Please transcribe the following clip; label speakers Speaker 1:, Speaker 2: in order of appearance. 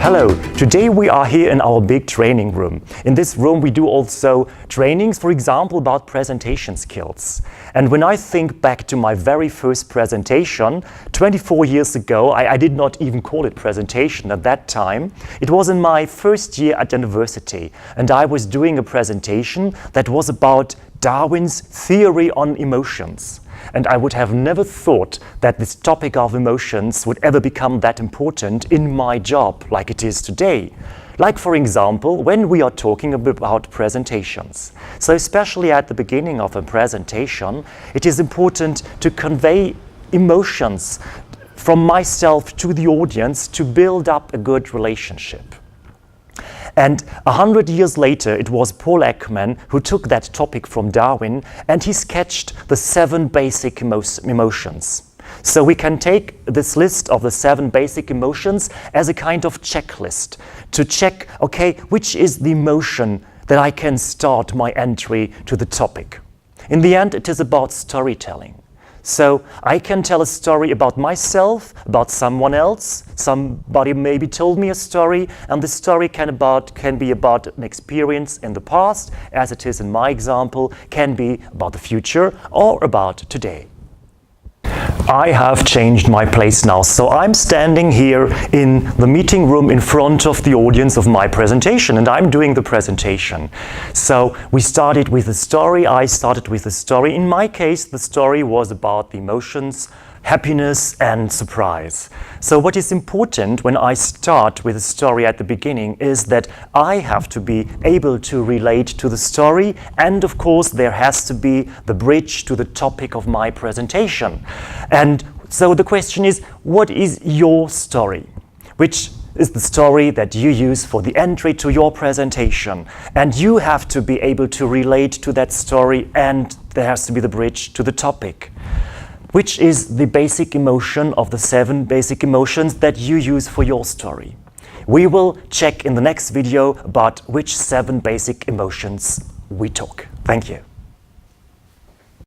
Speaker 1: Hello, today we are here in our big training room. In this room we do also trainings, for example, about presentation skills. And when I think back to my very first presentation, 24 years ago, I did not even call it presentation at that time. It was in my first year at university, and I was doing a presentation that was about Darwin's theory on emotions. And I would have never thought that this topic of emotions would ever become that important in my job like it is today. Like, for example, when we are talking about presentations. So especially at the beginning of a presentation, it is important to convey emotions from myself to the audience to build up a good relationship. And 100 years later, it was Paul Ekman who took that topic from Darwin and he sketched the 7 basic emotions. So we can take this list of the 7 basic emotions as a kind of checklist to check, okay, which is the emotion that I can start my entry to the topic. In the end, it is about storytelling. So I can tell a story about myself, about someone else. Somebody maybe told me a story, and the story can be about an experience in the past, as it is in my example, can be about the future or about today. I have changed my place now, so I'm standing here in the meeting room in front of the audience of my presentation, and I'm doing the presentation. So we started with a story, I started with a story. In my case, the story was about the emotions, happiness and surprise. So what is important when I start with a story at the beginning is that I have to be able to relate to the story, and of course there has to be the bridge to the topic of my presentation. And so the question is, what is your story? Which is the story that you use for the entry to your presentation? And you have to be able to relate to that story, and there has to be the bridge to the topic. Which is the basic emotion of the 7 basic emotions that you use for your story? We will check in the next video about which 7 basic emotions we took. Thank you.